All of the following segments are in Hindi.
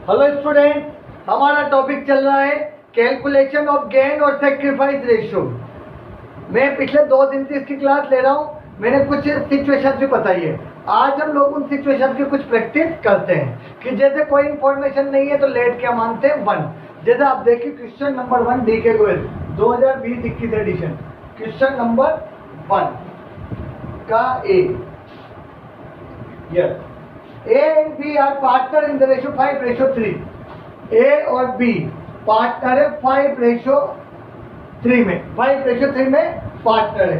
हेलो स्टूडेंट, हमारा टॉपिक चल रहा है कैलकुलेशन ऑफ गेन और सेक्रीफाइस रेशियो। मैं पिछले 2 दिन से इसकी क्लास ले रहा हूँ। मैंने कुछ सिचुएशन भी बताई है। आज हम लोग उन सिचुएशन की कुछ प्रैक्टिस करते हैं कि जैसे कोई इंफॉर्मेशन नहीं है तो लेट क्या मानते हैं 1। जैसे आप देखिए question number 1 DK Goyal 2020-21 edition, question number 1 का A. Yes, A and B are partner in the ratio 5:3। A और B पार्टनर है 5:3 में, 5:3 में पार्टनर है।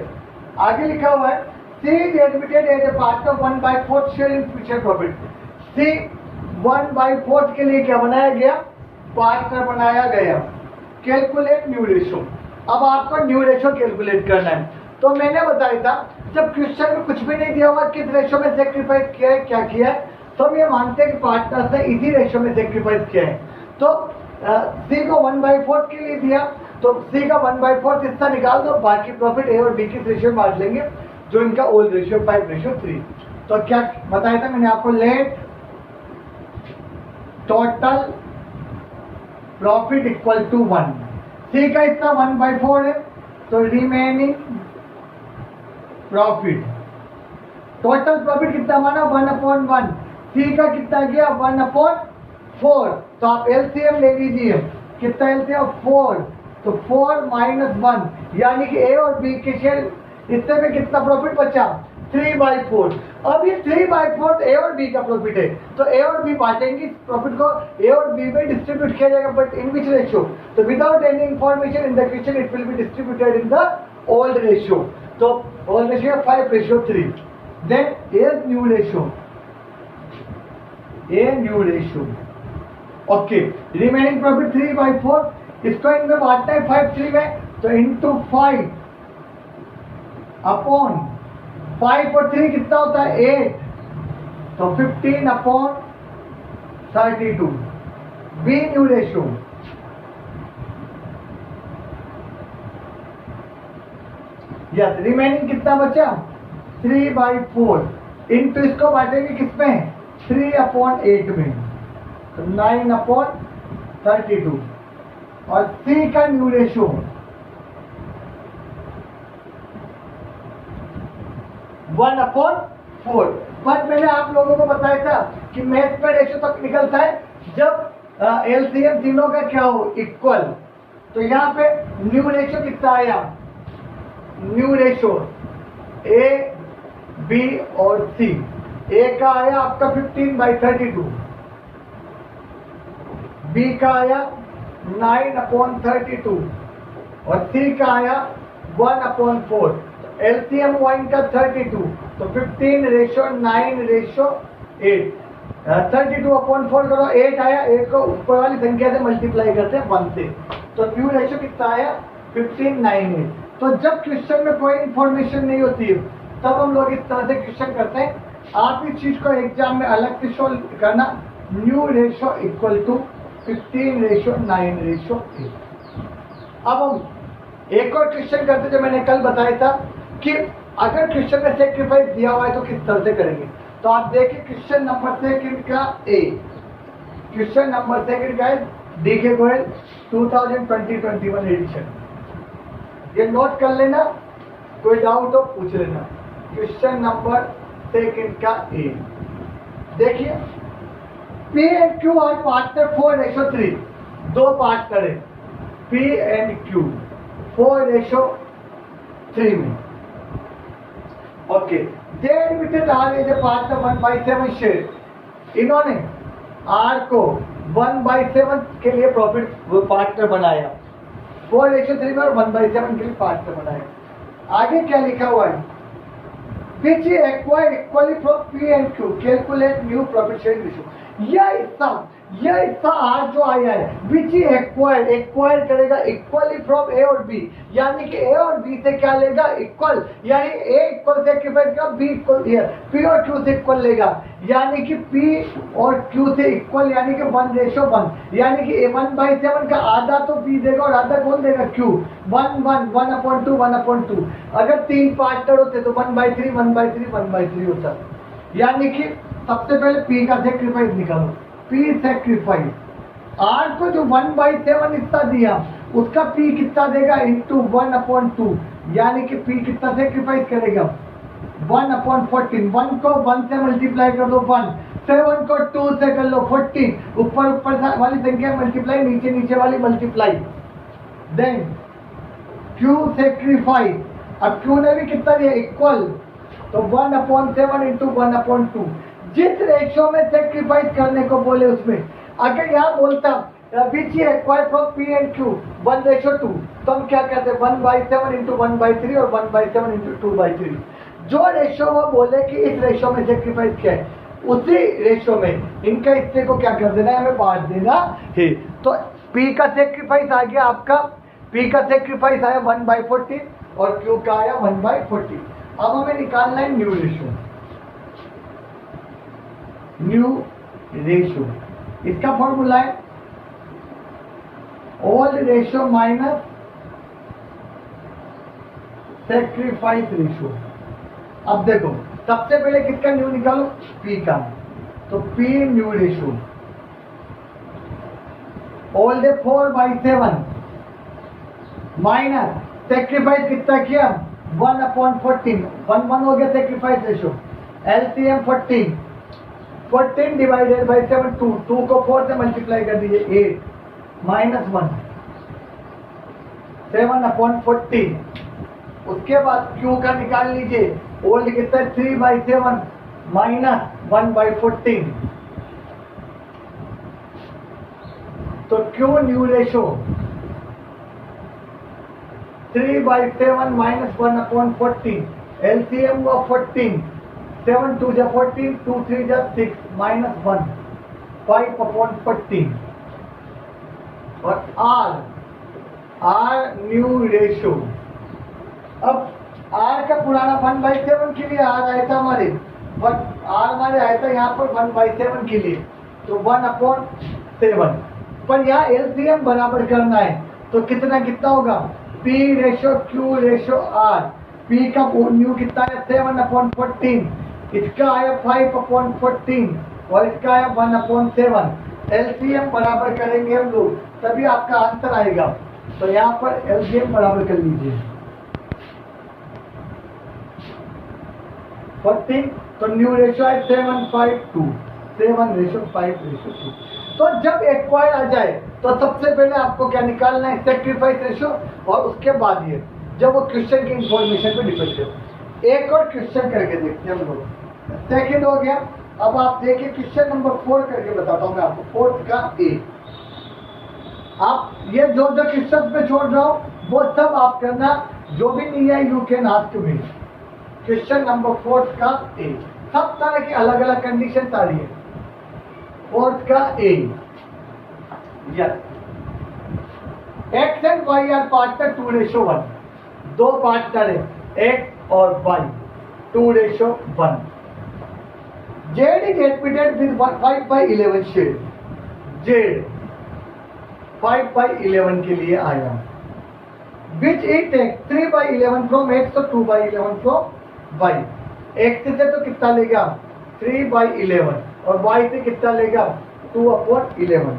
आगे लिखा हुआ है C is admitted as a partner 1/4 share in future profit। C 1/4 के लिए क्या बनाया गया? पार्टनर बनाया गया। Calculate new ratio. अब आपको न्यू रेशियो कैलकुलेट करना है। तो मैंने बताया था जब क्वेश्चन में कुछ भी नहीं दिया हुआ किस रेशियो में सेक्रीफाइस किया है, क्या किया है, तो हम ये मानते हैं कि पार्टनर्स ने इसी रेशियो में सेक्रीफाइस किया है। तो सी को 1/4 के लिए दिया, तो सी का 1/4 हिस्सा निकाल दो, बाकी प्रॉफिट ए और बी की रेशियो में बांट लेंगे, जो इनका ओल्ड रेशियो 5:3। तो क्या बताया था मैंने आपको? Let total profit equal to 1। C का हिस्सा 1/4 है, तो रिमेनिंग प्रॉफिट, टोटल प्रॉफिट कितना माना? 1/1। सी का कितना गया? 1/4। तो आप एलसीएम ले लीजिए। कितना एलसीएम? 4। तो 4 - 1, यानी कि ए और बी के शेयर हिस्से में कितना प्रॉफिट बचा? 3/4। अब ये 3/4 ए और बी का प्रॉफिट है, तो ए और बी बांटेंगे प्रॉफिट को, ए और बी में डिस्ट्रीब्यूट किया जाएगा, बट इन विच रेशियो? तो without any information in the question it will be distributed in the old ratio. तो old ratio 5:3। Then a new ratio, a new ratio. Okay, remaining profit 3/4, इसको इनमें बांटना है 5/3 में, तो इंटू 5 अपॉन 5 और 3 कितना होता है? 8। तो 15/32। B new ratio, yes, remaining कितना बचा? 3/4 इंटू इसको बांटेंगे किसमें? 3/8 में, तो 9/32। और सी का न्यू रेशियो 1/4। बट मैंने आप लोगों को बताया था कि मैथ में रेशियो तक निकलता है जब एलसीएम तीनों का क्या हो? इक्वल। तो यहाँ पे न्यू रेशियो कितना आया? न्यू रेशियो ए, बी और सी। ए का आया आपका 15/32, बी का आया 9/32 और सी का आया 1/4। एलसीएम हुआ इनका 32, तो 15:9:8। 32/4 करो, 8 आया, 8 को ऊपर वाली संख्या से मल्टीप्लाई करते हैं 1 से, तो न्यू रेशियो कितना आया? 15:9:8। तो जब क्वेश्चन में कोई इंफॉर्मेशन नहीं होती है तब हम लोग इस तरह से क्वेश्चन करते हैं। आप इस चीज को एग्जाम में अलग से शो करना, न्यू रेशियो इक्वल टू 15:9:8। अब हम एक और क्वेश्चन करते जो मैंने कल बताया था कि अगर क्वेश्चन में सेक्रीफाइस दिया हुआ है तो किस तरह से करेंगे। तो आप देखिए क्वेश्चन नंबर 2 का ए, क्वेश्चन नंबर 2 का DK गोयल 2020-21 एडिशन। ये नोट कर लेना, कोई डाउट हो पूछ लेना। क्वेश्चन नंबर 2 का ए, देखिए P and Q are partner 4:3। 2 partner है P and Q 4:3 में। Okay, they admitted R as a partner 1/7 share. इन्होंने R को 1/7 के लिए प्रॉफिट पार्टनर बनाया, 4:3 में, और 1/7 के लिए पार्टनर बनाया। आगे क्या लिखा हुआ है? Which is acquired equally from P and Q, calculate new profit sharing ratio। यह हिस्सा आज जो आया है विच एक्वायर करेगा इक्वली फ्रॉम ए और बी, यानी कि ए और बी से क्या लेगा? इक्वल, यानी ए इक्वल से सेक्रीफाइस, बी इक्वल, पी और क्यू से इक्वल लेगा, यानी कि पी और क्यू से इक्वल, यानी कि 1:1, यानी कि 1/7 का आधा तो पी देगा और आधा कौन देगा? क्यू। 1/2 अगर 3 पार्टनर होते तो 1/3 होता, यानी कि सबसे पहले पी का सेक्रीफाइस निकालो। P P सेक्रीफाइस, R को जो 1/7 इतना दिया उसका P कितना देगा इंटू 1/2, यानी कि P कितना सेक्रीफाइस करेगा 1/14। 1 को 1 से मल्टीप्लाई कर दो 1, 7 को 2 से कर लो 14, ऊपर वाली संख्या मल्टीप्लाई, नीचे वाली मल्टीप्लाई। देन Q सेक्रीफाइस, अब Q ने भी कितना दिया इक्वल, तो 1/7 इंटू 1/2। जिस रेशियो में सेक्रीफाइस करने को बोले उसमें, अगर यहाँ बोलता which is required from P and Q 1:2, तो हम क्या करते 1/7 इंटू 1/3 और 1/7 इंटू 2/3। जो रेशियो वो बोले कि इस रेशियो में सेक्रीफाइस क्या है, उसी रेशियो में इनका हिस्से को क्या कर देना है, हमें बांट देना है। तो P का सेक्रीफाइस आ गया आपका, P का सेक्रीफाइस आया 1/14 और Q का आया 1/40। अब हमें निकालना है न्यू रेशियो। न्यू रेशियो इसका फॉर्मूला है old ratio minus sacrifice ratio. अब देखो सबसे पहले किसका न्यू निकालो, P का, तो P new ratio old 4/7 minus sacrifice कितना किया 1/14, 1 हो गया sacrifice ratio, LCM 14 divided by 7 2 को 4 से मल्टीप्लाई कर दीजिए 8 माइनस 1 7/14। उसके बाद Q का निकाल लीजिए, ओल्ड कितना 3/7 माइनस 1/14, तो Q new ratio 3/7 minus 1/14, LCM हुआ 14, 7 2 जा 14, 2 3 जा 6 माइनस 1 5/14। और R न्यू रेशियो, अब R का पुराना 1/7 के लिए R आया था हमारे, बट R हमारे आया था यहाँ पर 1/7 के लिए, तो 1/7। पर यहाँ एलसीएम बराबर करना है, तो कितना होगा P ratio Q ratio R। P का न्यू कितना है 7/14, इसका आया 5/14 और इसका आया 1/7। एलसीएम बराबर करेंगे हम लोग तभी आपका आंसर आएगा, तो यहाँ पर एलसीएम बराबर कर लीजिए 14, तो न्यू रेशियो है 7/2, 7:5:2। तो जब एक्वायर आ जाए तो सबसे पहले आपको क्या निकालना है सेक्रीफाइस रेशियो, और उसके बाद ये जब वो क्वेश्चन की इंफॉर्मेशन पे डिपेंड है। एक और क्वेश्चन करके देखते हैं हम लोग, सेकंड हो गया। अब आप देखिए क्वेश्चन नंबर 4 करके बताता हूँ मैं आपको, 4 का A। आप ये जो क्वेश्चन पे छोड़ रहा हूँ वो सब आप करना, जो भी नहीं है you can ask me. Question number 4 का A, सब तरह की अलग अलग कंडीशन आ रही है। 4 का A, yes, X and Y are partner 2:1, दो पार्टनर है X और Y 2:1। Z is admitted with 5/11 share, Z 5/11 के लिए आया, which it takes 3/11 from X और 2/11 from Y। X से तो कितना लेगा 3/11 और Y से कितना लेगा 2/11,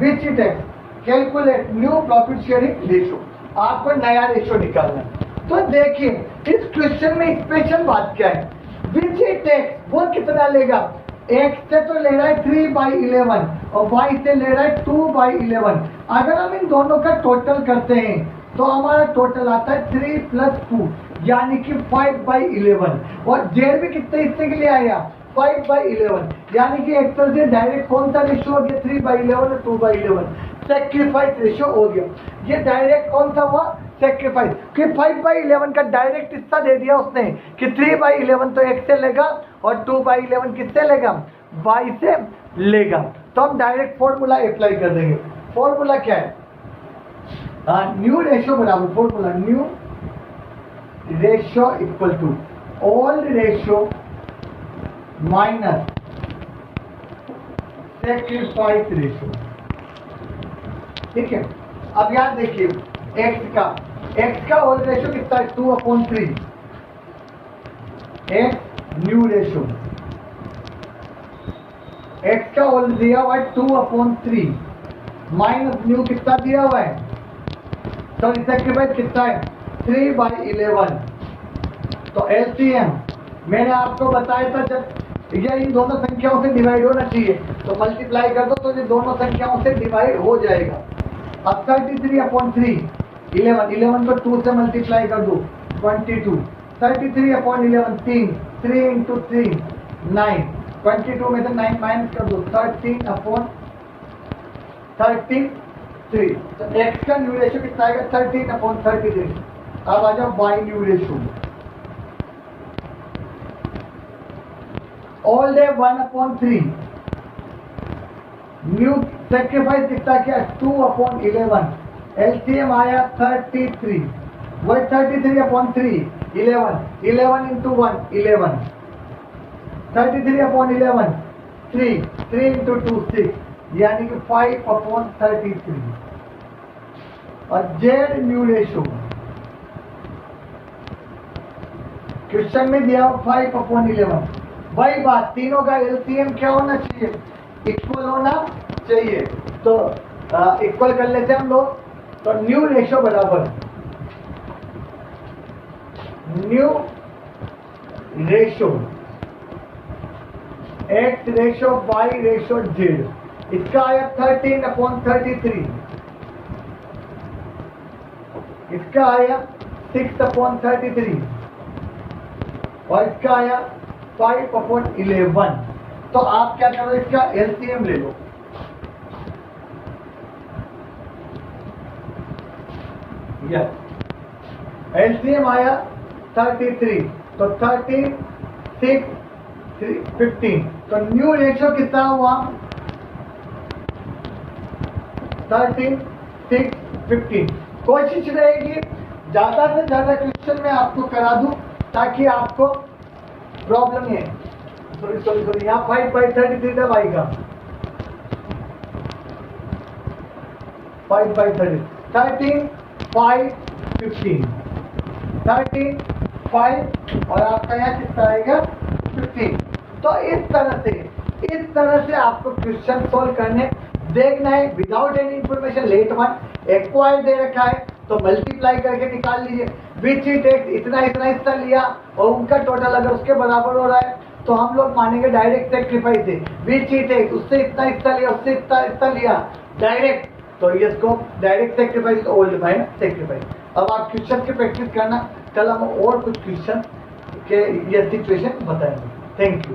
which it takes calculate new profit sharing ratio. आपको नया रेशियो निकालना है। तो देखिए इस क्वेश्चन में स्पेशल बात क्या है, विच इट टेक्स वो कितना लेगा, X से तो ले रहा है 3/11 और Y से ले रहा है 2/11। अगर हम इन दोनों का टोटल करते हैं तो हमारा टोटल आता है 3 + 2 यानी कि 5/11। और Z भी कितने हिस्से के लिए आया 5/11, यानी कि एक तरह से डायरेक्ट कौन सा रेशियो हो गया 3/11 और 2/11, सेक्रीफाइस रेशियो हो गया। ये डायरेक्ट कौन सा हुआ सेक्रीफाइस, कि 5/11 का डायरेक्ट हिस्सा दे दिया उसने कि 3/11 तो X से लेगा और 2/11 किससे लेगा Y से लेगा। तो हम डायरेक्ट फॉर्मूला अप्लाई कर देंगे। फॉर्मूला क्या है, न्यू रेशियो बराबर formula new ratio equal to old ratio minus sacrifice ratio. ठीक है, अब याद देखिए X का ओल्ड रेशियो कितना है 2/3, X न्यू रेशियो एक्स का होल दिया हुआ है 2/3 माइनस न्यू कितना दिया हुआ है, सॉरी सेक्रीफाइस कितना है 3/11। तो एलसीएम मैंने आपको बताया था जब ये इन दोनों संख्याओं से डिवाइड होना चाहिए तो मल्टीप्लाई कर दो तो ये दोनों संख्याओं से डिवाइड हो जाएगा। अब 33/3 11 को 2 से मल्टीप्लाई कर दो 22 33/11 3 × 3 9 22 में से 9 माइनस कर दो 13/33। तो x का न्यू रेशियो कितना आएगा 13/33। अब आ जाओ y new ratio, all day 1/3 new sacrifice कितना किया 2/11 एलसीएम आया 33 वही 33/3 11 into 1 11 33/11 3 into 2 6 यानी कि 5/33। और जेड न्यू रेशियो क्वेश्चन में दिया 5/11। वही बात तीनों का एलसीएम क्या होना चाहिए इक्वल होना चाहिए। तो इक्वल कर लेते हैं हम लोग। तो न्यू रेशियो बराबर new ratio X ratio Y ratio Z, इसका आया 13/33, इसका आया 6/33 और इसका आया 5/11। तो आप क्या करो इसका एलसीएम ले लो। एलसीएम आया 33 तो 13 6 15। तो न्यू रेशियो कितना हुआ 13 6 15। कोशिश रहेगी ज्यादा से ज्यादा क्वेश्चन में आपको करा दूं ताकि आपको प्रॉब्लम है। सॉरी यहाँ 5/33 तब आएगा 5/30 13 5 15 13 5 और आपका यहाँ कितना आएगा 15। तो इस तरह से आपको क्वेश्चन सोल्व करने देखना है without any information. Let one acquire दे रखा है तो मल्टीप्लाई करके निकाल लीजिए। विच इट एक्स इतना हिस्सा लिया और उनका टोटल अगर उसके बराबर हो रहा है तो हम लोग मानेंगे डायरेक्ट सेक्रीफाइस है। विच इट एक्स उससे इतना हिस्सा लिया उससे इतना हिस्सा लिया डायरेक्ट, तो ये इसको direct sacrifice old by sacrifice. अब आप क्वेश्चन की प्रैक्टिस करना, कल हम और कुछ क्वेश्चन के ये सिचुएशन बताएंगे। Thank you.